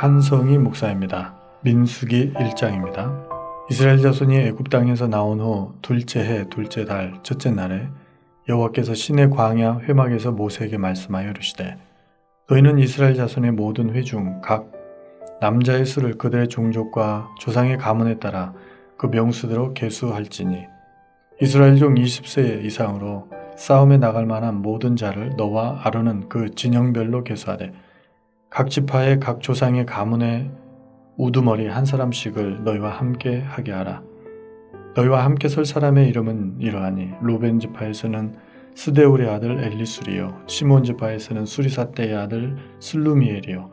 한성희 목사입니다. 민수기 1장입니다. 이스라엘 자손이 애굽 땅에서 나온 후 둘째 해 둘째 달 첫째 날에 여호와께서 시내 광야 회막에서 모세에게 말씀하여 이르시되 너희는 이스라엘 자손의 모든 회 중 각 남자의 수를 그들의 종족과 조상의 가문에 따라 그 명수대로 계수할지니 이스라엘 중 20세 이상으로 싸움에 나갈 만한 모든 자를 너와 아론은 그 진영별로 계수하되 각 지파의 각 조상의 가문의 우두머리 한 사람씩을 너희와 함께 하게 하라. 너희와 함께 설 사람의 이름은 이러하니 루벤 지파에서는 스데울의 아들 엘리술이요 시몬 지파에서는 수리사떼의 아들 슬루미엘이요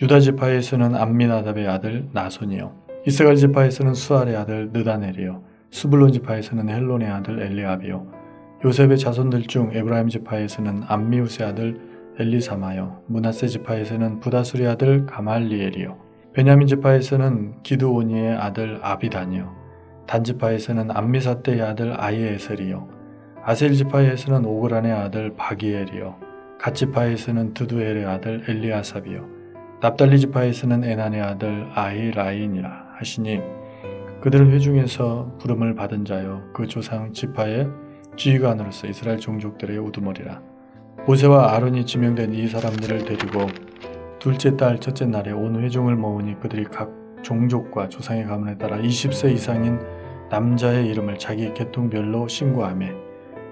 유다 지파에서는 암미나답의 아들 나손이요 이스라엘 지파에서는 수알의 아들 느다넬이요 스불론 지파에서는 헬론의 아들 엘리압이요 요셉의 자손들 중 에브라임 지파에서는 암미우스의 아들 엘리사마요 므낫세 지파에서는 부다술의 아들 가말리엘이요 베냐민 지파에서는 기드오니의 아들 아비단이요 단 지파에서는 암미사떼의 아들 아이에셀이요 아셀 지파에서는 오그란의 아들 바기엘이요 갓 지파에서는 드두엘의 아들 엘리아삽이요 납달리 지파에서는 에난의 아들 아히라인이라 하시니 그들은 회중에서 부름을 받은 자요 그 조상 지파의 지휘관으로서 이스라엘 종족들의 우두머리라. 모세와 아론이 지명된 이 사람들을 데리고 둘째 달 첫째 날에 온 회중을 모으니 그들이 각 종족과 조상의 가문에 따라 20세 이상인 남자의 이름을 자기 계통별로 신고하며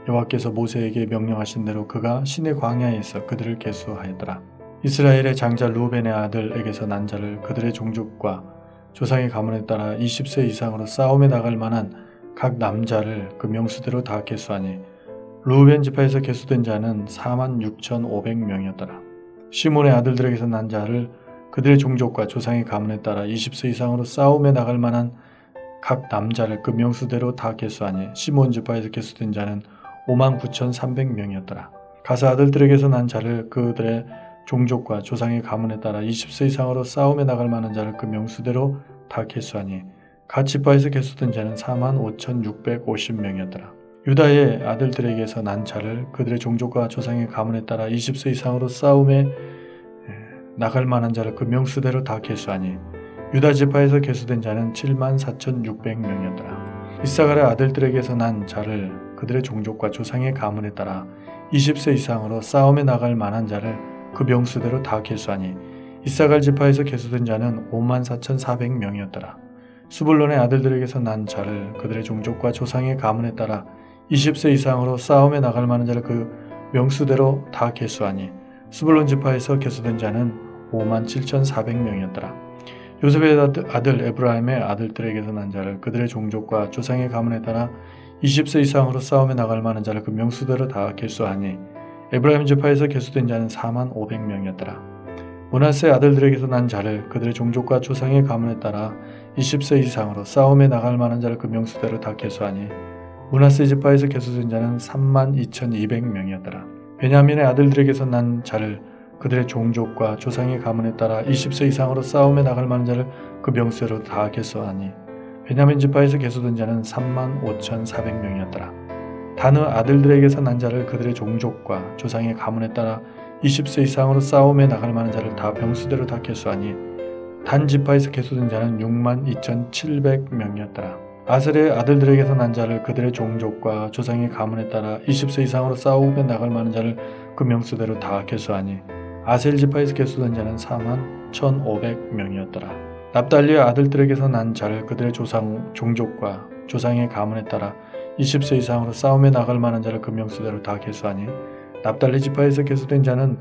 여호와께서 모세에게 명령하신 대로 그가 시내 광야에서 그들을 계수하였더라. 이스라엘의 장자 루벤의 아들에게서 난 자를 그들의 종족과 조상의 가문에 따라 20세 이상으로 싸움에 나갈 만한 각 남자를 그 명수대로 다 계수하니 루벤 지파에서 계수된 자는 46,500명이었더라. 시몬의 아들들에게서 난 자를 그들의 종족과 조상의 가문에 따라 20세 이상으로 싸움에 나갈 만한 각 남자를 그 명수대로 다 계수하니 시몬 지파에서 계수된 자는 59,300명이었더라. 가스 아들들에게서 난 자를 그들의 종족과 조상의 가문에 따라 20세 이상으로 싸움에 나갈 만한 자를 그 명수대로 다 계수하니 갓 지파에서 계수된 자는 45,650명이었더라. 유다의 아들들에게서 난 자를 그들의 종족과 조상의 가문에 따라 20세 이상으로 싸움에 나갈 만한 자를 그 명수대로 다 계수하니 유다 지파에서 계수된 자는 74,600명이었더라. 이사갈의 아들들에게서 난 자를 그들의 종족과 조상의 가문에 따라 20세 이상으로 싸움에 나갈 만한 자를 그 명수대로 다 계수하니 이사갈 지파에서 계수된 자는 54,400명이었더라. 스불론의 아들들에게서 난 자를 그들의 종족과 조상의 가문에 따라 20세 이상으로 싸움에 나갈 만한 자를 그 명수대로 다 계수하니 스불론 지파에서 계수된 자는 57,400명이었더라. 요셉의 아들 에브라임의 아들들에게서 난 자를 그들의 종족과 조상의 가문에 따라 20세 이상으로 싸움에 나갈 만한 자를 그 명수대로 다 계수하니 에브라임 지파에서 계수된 자는 45,000명이었더라. 므낫세 아들들에게서 난 자를 그들의 종족과 조상의 가문에 따라 20세 이상으로 싸움에 나갈 만한 자를 그 명수대로 다 계수하니 므낫세 지파에서 계수된 자는 32,200명이었더라. 베냐민의 아들들에게서 난 자를 그들의 종족과 조상의 가문에 따라 20세 이상으로 싸움에 나갈 만한 자를 그 명수대로 다 계수하니 베냐민 지파에서 계수된 자는 35,400명이었더라. 단의 아들들에게서 난 자를 그들의 종족과 조상의 가문에 따라 20세 이상으로 싸움에 나갈 만한 자를 다 명수대로 다 계수하니 단 지파에서 계수된 자는 62,700명이었더라. 아셀의 아들들에게서 난 자를 그들의 종족과 조상의 가문에 따라 20세 이상으로 싸움에 나갈 만한 자를 그 명수대로 다 계수하니 아셀 지파에서 계수된 자는 41,500명이었더라. 납달리의 아들들에게서 난 자를 그들의 종족과 조상의 가문에 따라 20세 이상으로 싸움에 나갈 만한 자를 그 명수대로 다 계수하니 납달리 지파에서 계수된 자는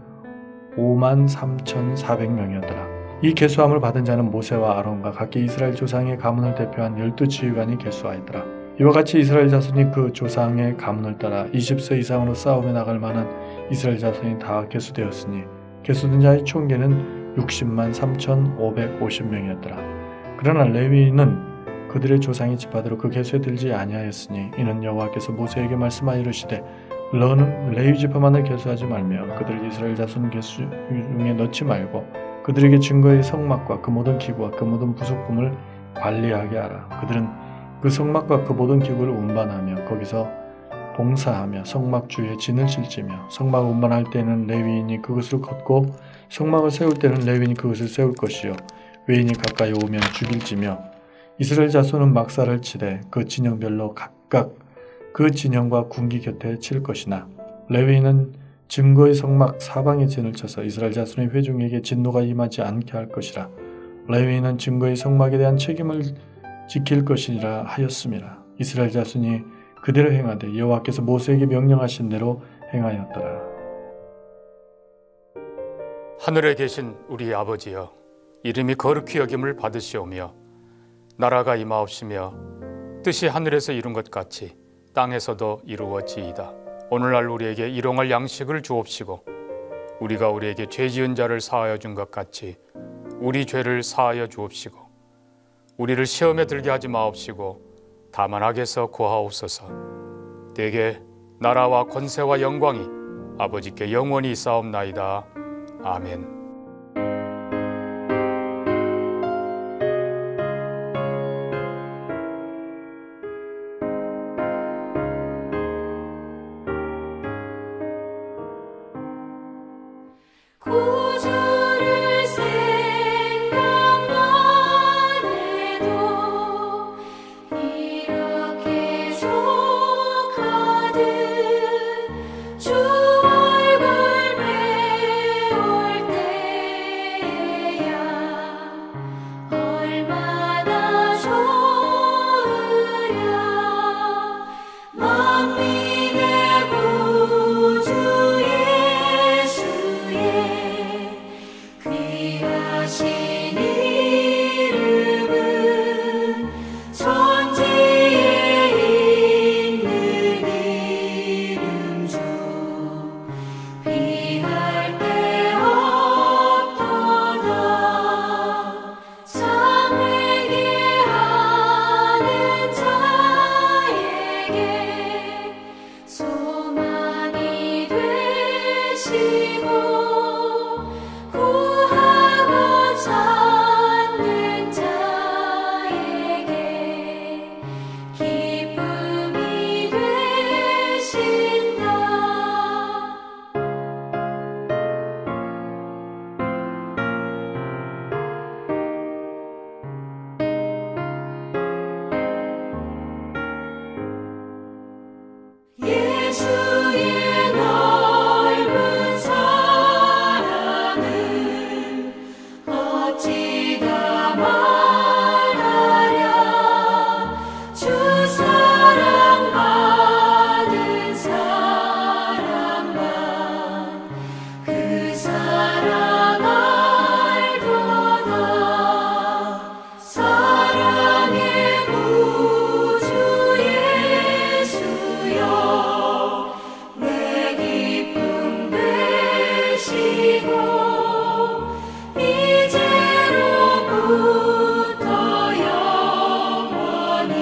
53,400명이었더라. 이 계수함을 받은 자는 모세와 아론과 각기 이스라엘 조상의 가문을 대표한 12지휘관이 계수하였더라. 이와 같이 이스라엘 자손이 그 조상의 가문을 따라 20세 이상으로 싸움에 나갈 만한 이스라엘 자손이 다 계수되었으니 계수된 자의 총계는 603,550명이었더라. 그러나 레위인은 그들의 조상의 지파대로 그 계수에 들지 아니하였으니 이는 여호와께서 모세에게 말씀하여 이르시되 너는 레위 지파만을 계수하지 말며 그들을 이스라엘 자손 계수 중에 넣지 말고 그들에게 증거의 성막과 그 모든 기구와 그 모든 부속품을 관리하게 하라. 그들은 그 성막과 그 모든 기구를 운반하며 거기서 봉사하며 성막 주위에 진을 칠지며 성막 운반할 때에는 레위인이 그것을 걷고 성막을 세울 때는 레위인이 그것을 세울 것이요 외인이 가까이 오면 죽일지며 이스라엘 자손은 막사를 치되 그 진영별로 각각 그 진영과 군기 곁에 칠 것이나 레위인은 증거의 성막 사방에 진을 쳐서 이스라엘 자손의 회중에게 진노가 임하지 않게 할 것이라. 레위인은 증거의 성막에 대한 책임을 지킬 것이라 하였음이라. 이스라엘 자손이 그대로 행하되 여호와께서 모세에게 명령하신 대로 행하였더라. 하늘에 계신 우리 아버지여, 이름이 거룩히 여김을 받으시오며 나라가 임하옵시며 뜻이 하늘에서 이룬 것 같이 땅에서도 이루어지이다. 오늘날 우리에게 일용할 양식을 주옵시고 우리가 우리에게 죄 지은 자를 사하여 준 것 같이 우리 죄를 사하여 주옵시고 우리를 시험에 들게 하지 마옵시고 다만 악에서 구하옵소서. 대개 나라와 권세와 영광이 아버지께 영원히 있사옵나이다. 아멘. 구주를 생각만 해도 이렇게 족하듯 주 얼굴 배울 때야 얼마나 좋으랴. 만민의 구주 귀하신 이름은 천지에 있는 이름 중 비할 데 없도다. 참 회개하는 자에게 소망이 되시고 찾는 자에게 기쁨이 되신다. 예수의 넓은 사랑은 어찌다 말하랴. 주 사랑받은 사람만 그 사랑 알도다. 사랑의 구주 예수여 내 기쁨 되시고 이제로부터 영원히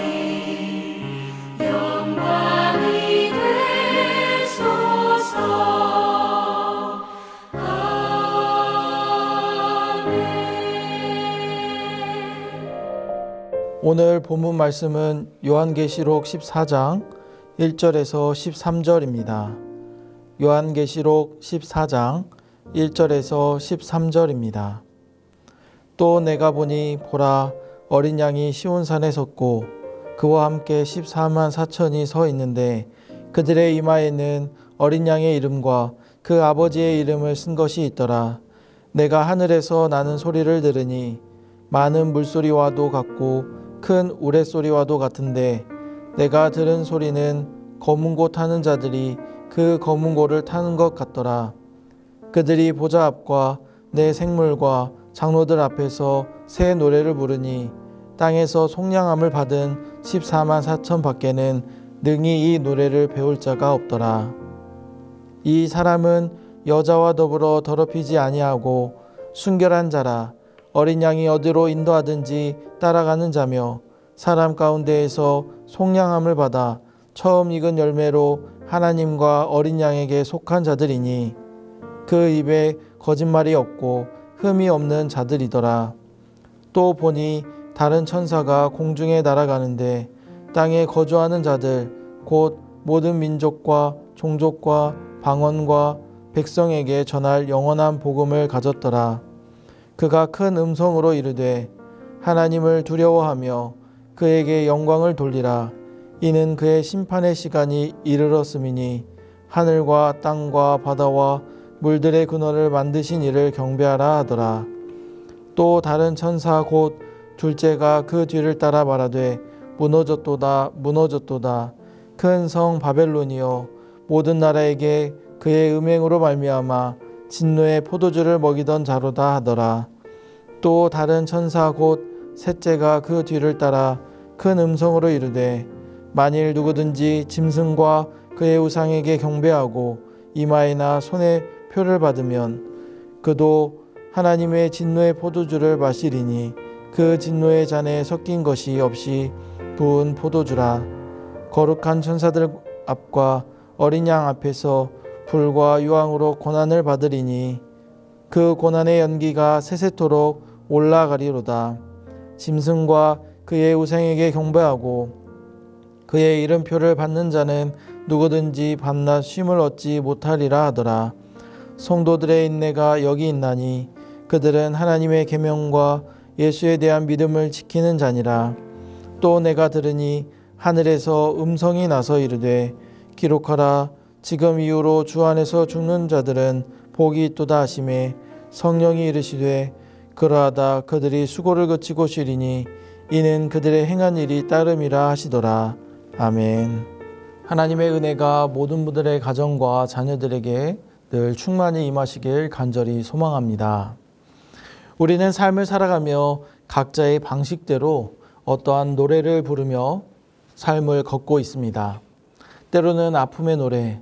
영광이 되소서. 아멘. 오늘 본문 말씀은 요한계시록 14장 1절에서 13절입니다. 요한계시록 14장 1절에서 13절입니다. 또 내가 보니 보라 어린 양이 시온산에 섰고 그와 함께 14만 4천이 서 있는데 그들의 이마에는 어린 양의 이름과 그 아버지의 이름을 쓴 것이 있더라. 내가 하늘에서 나는 소리를 들으니 많은 물소리와도 같고 큰 우레소리와도 같은데 내가 들은 소리는 검은 고 타는 자들이 그 검은 고를 타는 것 같더라. 그들이 보좌 앞과 내 생물과 장로들 앞에서 새 노래를 부르니 땅에서 속량함을 받은 14만 4천 밖에는 능히 이 노래를 배울 자가 없더라. 이 사람은 여자와 더불어 더럽히지 아니하고 순결한 자라. 어린 양이 어디로 인도하든지 따라가는 자며 사람 가운데에서 속량함을 받아 처음 익은 열매로 하나님과 어린 양에게 속한 자들이니 그 입에 거짓말이 없고 흠이 없는 자들이더라. 또 보니 다른 천사가 공중에 날아가는데 땅에 거주하는 자들 곧 모든 민족과 종족과 방언과 백성에게 전할 영원한 복음을 가졌더라. 그가 큰 음성으로 이르되 하나님을 두려워하며 그에게 영광을 돌리라. 이는 그의 심판의 시간이 이르렀음이니 하늘과 땅과 바다와 물들의 근원을 만드신 이를 경배하라 하더라. 또 다른 천사 곧 둘째가 그 뒤를 따라 말하되 무너졌도다 무너졌도다. 큰 성 바벨론이여 모든 나라에게 그의 음행으로 말미암아 진노의 포도주를 먹이던 자로다 하더라. 또 다른 천사 곧 셋째가 그 뒤를 따라 큰 음성으로 이르되 만일 누구든지 짐승과 그의 우상에게 경배하고 이마에나 손에 표를 받으면 그도 하나님의 진노의 포도주를 마시리니 그 진노의 잔에 섞인 것이 없이 부은 포도주라. 거룩한 천사들 앞과 어린 양 앞에서 불과 유황으로 고난을 받으리니 그 고난의 연기가 세세토록 올라가리로다. 짐승과 그의 우상에게 경배하고 그의 이름표를 받는 자는 누구든지 밤낮 쉼을 얻지 못하리라 하더라. 성도들의 인내가 여기 있나니 그들은 하나님의 계명과 예수에 대한 믿음을 지키는 자니라. 또 내가 들으니 하늘에서 음성이 나서 이르되 기록하라. 지금 이후로 주 안에서 죽는 자들은 복이 있도다 하시매 성령이 이르시되 그러하다 그들이 수고를 그치고 쉬리니 이는 그들의 행한 일이 따름이라 하시더라. 아멘. 하나님의 은혜가 모든 분들의 가정과 자녀들에게 늘 충만히 임하시길 간절히 소망합니다. 우리는 삶을 살아가며 각자의 방식대로 어떠한 노래를 부르며 삶을 걷고 있습니다. 때로는 아픔의 노래,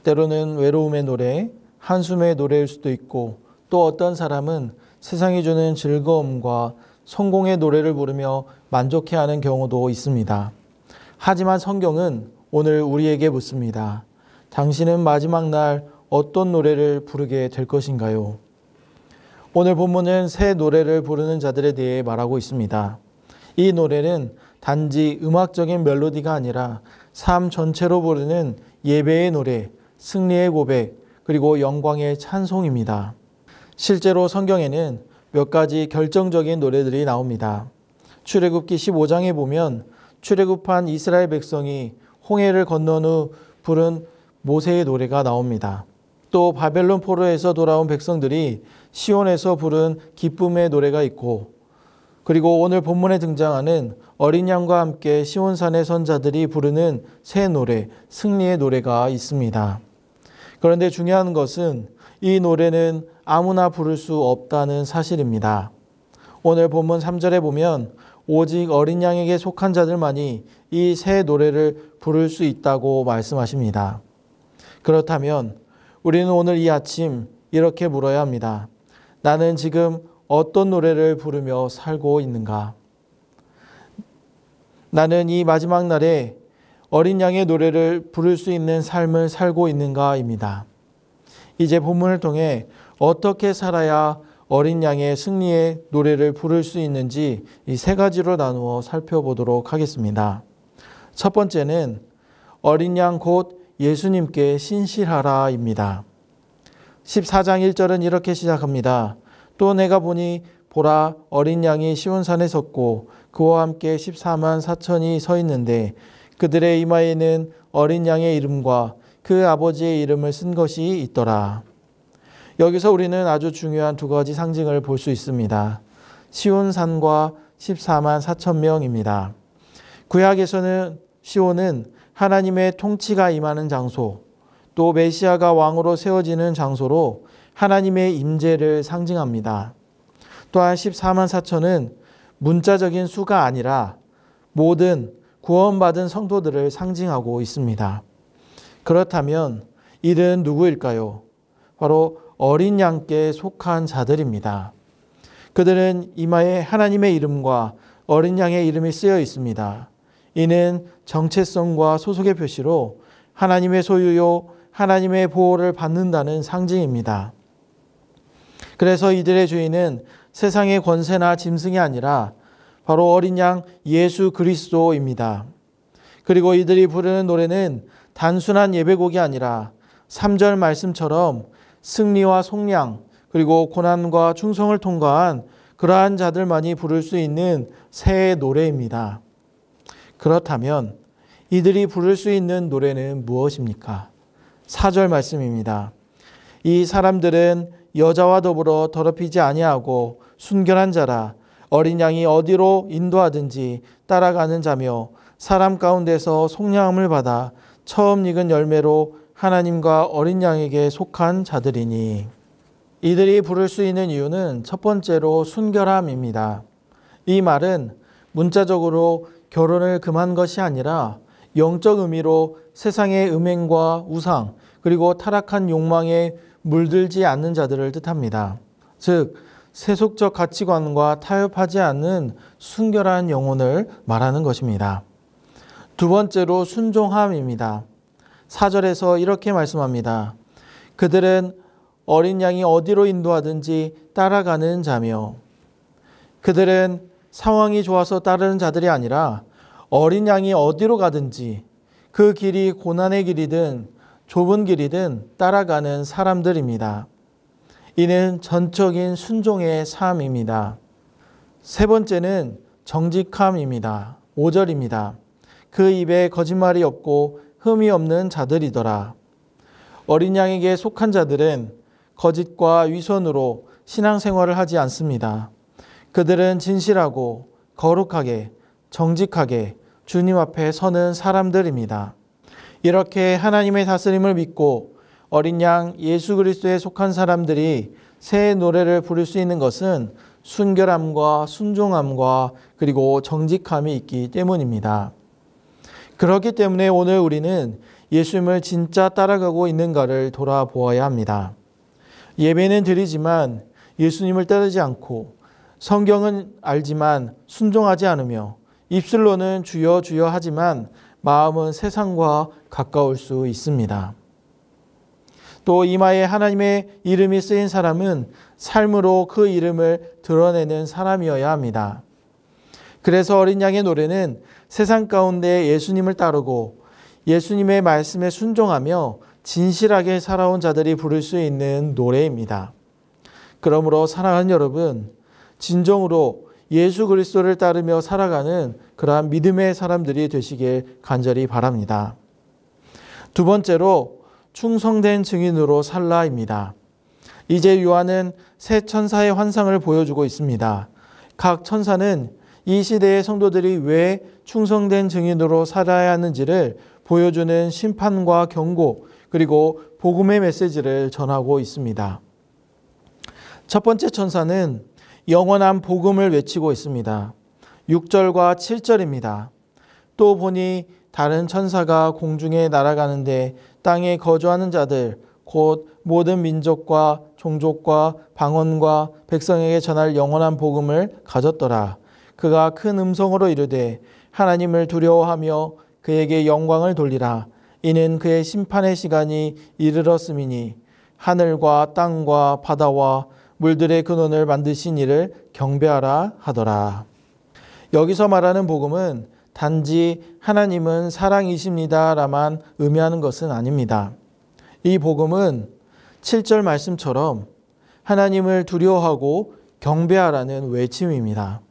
때로는 외로움의 노래, 한숨의 노래일 수도 있고 또 어떤 사람은 세상이 주는 즐거움과 성공의 노래를 부르며 만족해하는 경우도 있습니다. 하지만 성경은 오늘 우리에게 묻습니다. 당신은 마지막 날 어떤 노래를 부르게 될 것인가요? 오늘 본문은 새 노래를 부르는 자들에 대해 말하고 있습니다. 이 노래는 단지 음악적인 멜로디가 아니라 삶 전체로 부르는 예배의 노래, 승리의 고백, 그리고 영광의 찬송입니다. 실제로 성경에는 몇 가지 결정적인 노래들이 나옵니다. 출애굽기 15장에 보면 출애굽한 이스라엘 백성이 홍해를 건넌 후 부른 모세의 노래가 나옵니다. 또 바벨론 포로에서 돌아온 백성들이 시온에서 부른 기쁨의 노래가 있고, 그리고 오늘 본문에 등장하는 어린 양과 함께 시온산의 선자들이 부르는 새 노래, 승리의 노래가 있습니다. 그런데 중요한 것은 이 노래는 아무나 부를 수 없다는 사실입니다. 오늘 본문 3절에 보면 오직 어린 양에게 속한 자들만이 이 새 노래를 부를 수 있다고 말씀하십니다. 그렇다면 우리는 오늘 이 아침 이렇게 물어야 합니다. 나는 지금 어떤 노래를 부르며 살고 있는가? 나는 이 마지막 날에 어린 양의 노래를 부를 수 있는 삶을 살고 있는가입니다. 이제 본문을 통해 어떻게 살아야 어린 양의 승리의 노래를 부를 수 있는지 이 세 가지로 나누어 살펴보도록 하겠습니다. 첫 번째는 어린 양 곧 예수님께 신실하라입니다. 14장 1절은 이렇게 시작합니다. 또 내가 보니 보라 어린 양이 시온산에 섰고 그와 함께 14만 4천이 서 있는데 그들의 이마에는 어린 양의 이름과 그 아버지의 이름을 쓴 것이 있더라. 여기서 우리는 아주 중요한 두 가지 상징을 볼 수 있습니다. 시온산과 14만 4천 명입니다. 구약에서는 시온은 하나님의 통치가 임하는 장소, 또 메시아가 왕으로 세워지는 장소로 하나님의 임재를 상징합니다. 또한 14만 4천은 문자적인 수가 아니라 모든 구원받은 성도들을 상징하고 있습니다. 그렇다면 이들은 누구일까요? 바로 어린 양께 속한 자들입니다. 그들은 이마에 하나님의 이름과 어린 양의 이름이 쓰여 있습니다. 이는 정체성과 소속의 표시로 하나님의 소유요, 하나님의 보호를 받는다는 상징입니다. 그래서 이들의 주인은 세상의 권세나 짐승이 아니라 바로 어린 양 예수 그리스도입니다. 그리고 이들이 부르는 노래는 단순한 예배곡이 아니라 3절 말씀처럼 승리와 속량, 그리고 고난과 충성을 통과한 그러한 자들만이 부를 수 있는 새 노래입니다. 그렇다면 이들이 부를 수 있는 노래는 무엇입니까? 4절 말씀입니다. 이 사람들은 여자와 더불어 더럽히지 아니하고 순결한 자라. 어린 양이 어디로 인도하든지 따라가는 자며 사람 가운데서 속량함을 받아 처음 익은 열매로 하나님과 어린 양에게 속한 자들이니. 이들이 부를 수 있는 이유는 첫 번째로 순결함입니다. 이 말은 문자적으로 결혼을 금한 것이 아니라 영적 의미로 세상의 음행과 우상 그리고 타락한 욕망에 물들지 않는 자들을 뜻합니다. 즉 세속적 가치관과 타협하지 않는 순결한 영혼을 말하는 것입니다. 두 번째로 순종함입니다. 4절에서 이렇게 말씀합니다. 그들은 어린 양이 어디로 인도하든지 따라가는 자며. 그들은 상황이 좋아서 따르는 자들이 아니라 어린 양이 어디로 가든지 그 길이 고난의 길이든 좁은 길이든 따라가는 사람들입니다. 이는 전적인 순종의 삶입니다. 세 번째는 정직함입니다. 5절입니다. 그 입에 거짓말이 없고 흠이 없는 자들이더라. 어린 양에게 속한 자들은 거짓과 위선으로 신앙생활을 하지 않습니다. 그들은 진실하고 거룩하게 정직하게 주님 앞에 서는 사람들입니다. 이렇게 하나님의 다스림을 믿고 어린 양 예수 그리스도에 속한 사람들이 새 노래를 부를 수 있는 것은 순결함과 순종함과 그리고 정직함이 있기 때문입니다. 그렇기 때문에 오늘 우리는 예수님을 진짜 따라가고 있는가를 돌아보아야 합니다. 예배는 드리지만 예수님을 따르지 않고 성경은 알지만 순종하지 않으며 입술로는 주여 주여 하지만 마음은 세상과 가까울 수 있습니다. 또 이마에 하나님의 이름이 쓰인 사람은 삶으로 그 이름을 드러내는 사람이어야 합니다. 그래서 어린 양의 노래는 세상 가운데 예수님을 따르고 예수님의 말씀에 순종하며 진실하게 살아온 자들이 부를 수 있는 노래입니다. 그러므로 사랑하는 여러분, 진정으로 예수 그리스도를 따르며 살아가는 그러한 믿음의 사람들이 되시길 간절히 바랍니다. 두 번째로 충성된 증인으로 살라입니다. 이제 요한은 새 천사의 환상을 보여주고 있습니다. 각 천사는 이 시대의 성도들이 왜 충성된 증인으로 살아야 하는지를 보여주는 심판과 경고 그리고 복음의 메시지를 전하고 있습니다. 첫 번째 천사는 영원한 복음을 외치고 있습니다. 6절과 7절입니다. 또 보니 다른 천사가 공중에 날아가는데 땅에 거주하는 자들 곧 모든 민족과 종족과 방언과 백성에게 전할 영원한 복음을 가졌더라. 그가 큰 음성으로 이르되 하나님을 두려워하며 그에게 영광을 돌리라. 이는 그의 심판의 시간이 이르렀음이니 하늘과 땅과 바다와 물들의 근원을 만드신 이를 경배하라 하더라. 여기서 말하는 복음은 단지 하나님은 사랑이십니다라만 의미하는 것은 아닙니다. 이 복음은 7절 말씀처럼 하나님을 두려워하고 경배하라는 외침입니다.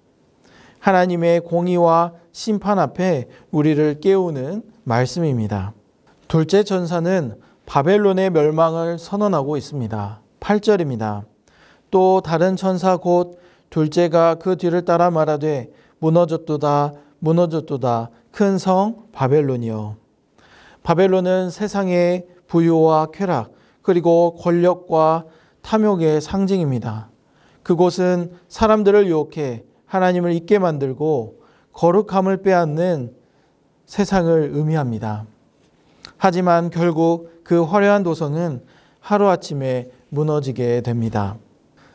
하나님의 공의와 심판 앞에 우리를 깨우는 말씀입니다. 둘째 천사는 바벨론의 멸망을 선언하고 있습니다. 8절입니다. 또 다른 천사 곧 둘째가 그 뒤를 따라 말하되 무너졌도다 무너졌도다 큰 성 바벨론이요. 바벨론은 세상의 부유와 쾌락 그리고 권력과 탐욕의 상징입니다. 그곳은 사람들을 유혹해 하나님을 잊게 만들고 거룩함을 빼앗는 세상을 의미합니다. 하지만 결국 그 화려한 도성은 하루아침에 무너지게 됩니다.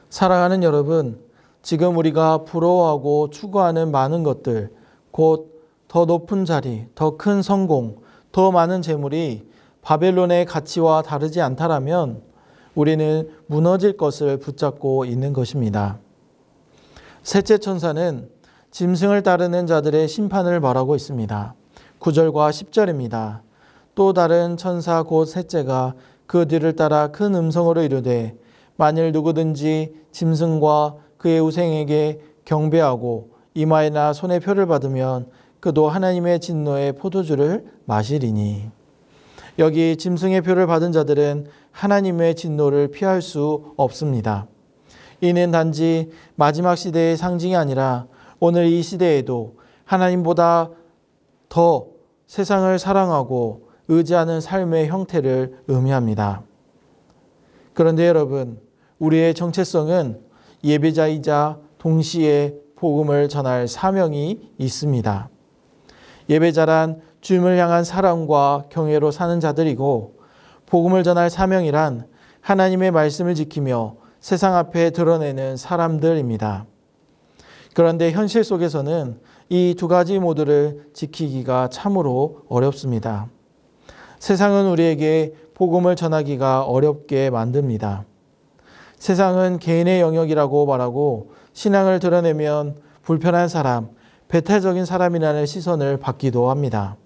사랑하는 여러분, 지금 우리가 부러워하고 추구하는 많은 것들, 곧 더 높은 자리, 더 큰 성공, 더 많은 재물이 바벨론의 가치와 다르지 않다라면 우리는 무너질 것을 붙잡고 있는 것입니다. 셋째 천사는 짐승을 따르는 자들의 심판을 말하고 있습니다. 9절과 10절입니다. 또 다른 천사 곧 셋째가 그 뒤를 따라 큰 음성으로 이르되 만일 누구든지 짐승과 그의 우생에게 경배하고 이마에나 손에 표를 받으면 그도 하나님의 진노의 포도주를 마시리니. 여기 짐승의 표를 받은 자들은 하나님의 진노를 피할 수 없습니다. 이는 단지 마지막 시대의 상징이 아니라 오늘 이 시대에도 하나님보다 더 세상을 사랑하고 의지하는 삶의 형태를 의미합니다. 그런데 여러분, 우리의 정체성은 예배자이자 동시에 복음을 전할 사명이 있습니다. 예배자란 주님을 향한 사랑과 경외로 사는 자들이고, 복음을 전할 사명이란 하나님의 말씀을 지키며 세상 앞에 드러내는 사람들입니다. 그런데 현실 속에서는 이 두 가지 모두를 지키기가 참으로 어렵습니다. 세상은 우리에게 복음을 전하기가 어렵게 만듭니다. 세상은 개인의 영역이라고 말하고 신앙을 드러내면 불편한 사람, 배타적인 사람이라는 시선을 받기도 합니다.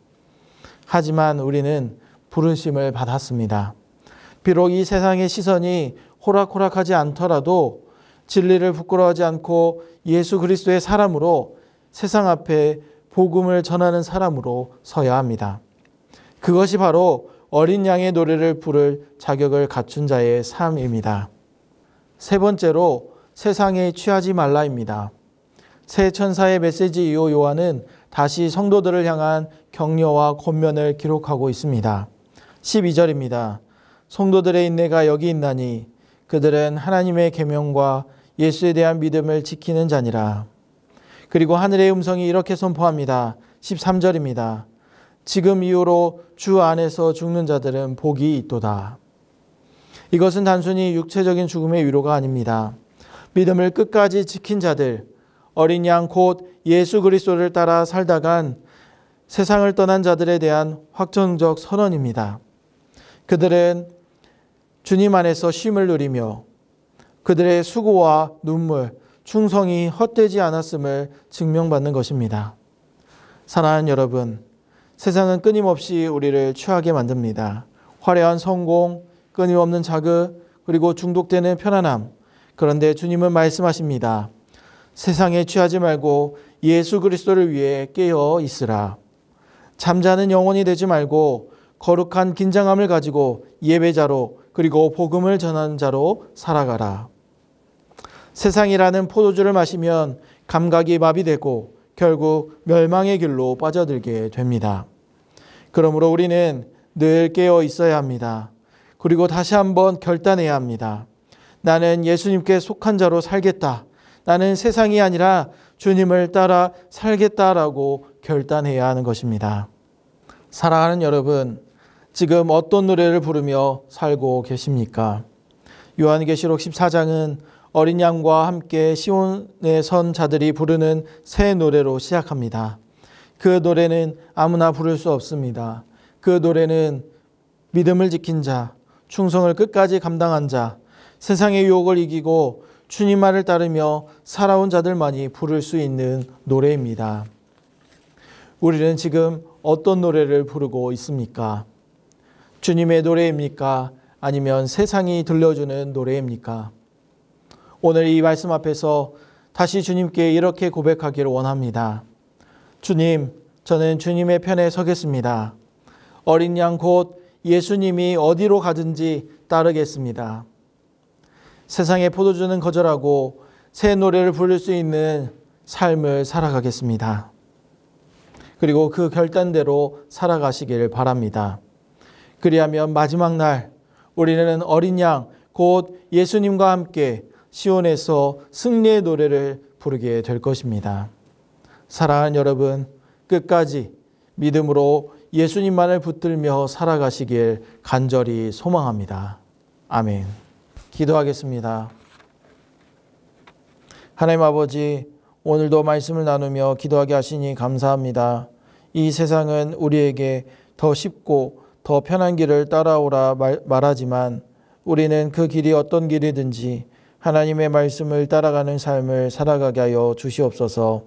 하지만 우리는 부르심을 받았습니다. 비록 이 세상의 시선이 호락호락하지 않더라도 진리를 부끄러워하지 않고 예수 그리스도의 사람으로 세상 앞에 복음을 전하는 사람으로 서야 합니다. 그것이 바로 어린 양의 노래를 부를 자격을 갖춘 자의 삶입니다. 세 번째로 세상에 취하지 말라입니다. 새 천사의 메시지 이후 요한은 다시 성도들을 향한 격려와 권면을 기록하고 있습니다. 12절입니다. 성도들의 인내가 여기 있나니 그들은 하나님의 계명과 예수에 대한 믿음을 지키는 자니라. 그리고 하늘의 음성이 이렇게 선포합니다. 13절입니다. 지금 이후로 주 안에서 죽는 자들은 복이 있도다. 이것은 단순히 육체적인 죽음의 위로가 아닙니다. 믿음을 끝까지 지킨 자들, 어린 양 곧 예수 그리스도를 따라 살다간 세상을 떠난 자들에 대한 확정적 선언입니다. 그들은 주님 안에서 쉼을 누리며 그들의 수고와 눈물, 충성이 헛되지 않았음을 증명받는 것입니다. 사랑하는 여러분, 세상은 끊임없이 우리를 취하게 만듭니다. 화려한 성공, 끊임없는 자극, 그리고 중독되는 편안함. 그런데 주님은 말씀하십니다. 세상에 취하지 말고 예수 그리스도를 위해 깨어 있으라. 잠자는 영혼이 되지 말고 거룩한 긴장함을 가지고 예배자로 그리고 복음을 전하는 자로 살아가라. 세상이라는 포도주를 마시면 감각이 마비되고 결국 멸망의 길로 빠져들게 됩니다. 그러므로 우리는 늘 깨어 있어야 합니다. 그리고 다시 한번 결단해야 합니다. 나는 예수님께 속한 자로 살겠다. 나는 세상이 아니라 주님을 따라 살겠다라고 결단해야 하는 것입니다. 사랑하는 여러분, 지금 어떤 노래를 부르며 살고 계십니까? 요한계시록 14장은 어린 양과 함께 시온에 선 자들이 부르는 새 노래로 시작합니다. 그 노래는 아무나 부를 수 없습니다. 그 노래는 믿음을 지킨 자, 충성을 끝까지 감당한 자, 세상의 유혹을 이기고 주님 말을 따르며 살아온 자들만이 부를 수 있는 노래입니다. 우리는 지금 어떤 노래를 부르고 있습니까? 주님의 노래입니까? 아니면 세상이 들려주는 노래입니까? 오늘 이 말씀 앞에서 다시 주님께 이렇게 고백하기를 원합니다. 주님, 저는 주님의 편에 서겠습니다. 어린 양 곧 예수님이 어디로 가든지 따르겠습니다. 세상의 포도주는 거절하고 새 노래를 부를 수 있는 삶을 살아가겠습니다. 그리고 그 결단대로 살아가시길 바랍니다. 그리하면 마지막 날 우리는 어린 양 곧 예수님과 함께 시온에서 승리의 노래를 부르게 될 것입니다. 사랑하는 여러분, 끝까지 믿음으로 예수님만을 붙들며 살아가시길 간절히 소망합니다. 아멘. 기도하겠습니다. 하나님 아버지, 오늘도 말씀을 나누며 기도하게 하시니 감사합니다. 이 세상은 우리에게 더 쉽고 더 편한 길을 따라오라 말하지만 우리는 그 길이 어떤 길이든지 하나님의 말씀을 따라가는 삶을 살아가게 하여 주시옵소서.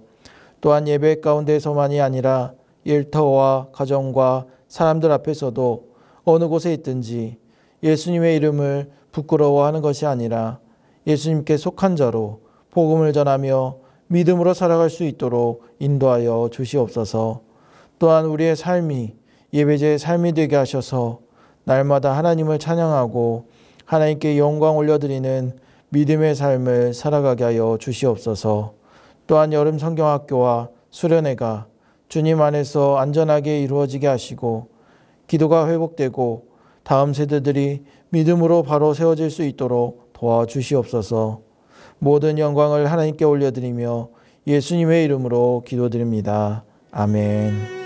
또한 예배 가운데서만이 아니라 일터와 가정과 사람들 앞에서도 어느 곳에 있든지 예수님의 이름을 부끄러워하는 것이 아니라 예수님께 속한 자로 복음을 전하며 믿음으로 살아갈 수 있도록 인도하여 주시옵소서. 또한 우리의 삶이 예배제의 삶이 되게 하셔서 날마다 하나님을 찬양하고 하나님께 영광 올려드리는 믿음의 삶을 살아가게 하여 주시옵소서. 또한 여름 성경학교와 수련회가 주님 안에서 안전하게 이루어지게 하시고 기도가 회복되고 다음 세대들이 믿음으로 바로 세워질 수 있도록 도와주시옵소서. 모든 영광을 하나님께 올려드리며 예수님의 이름으로 기도드립니다. 아멘.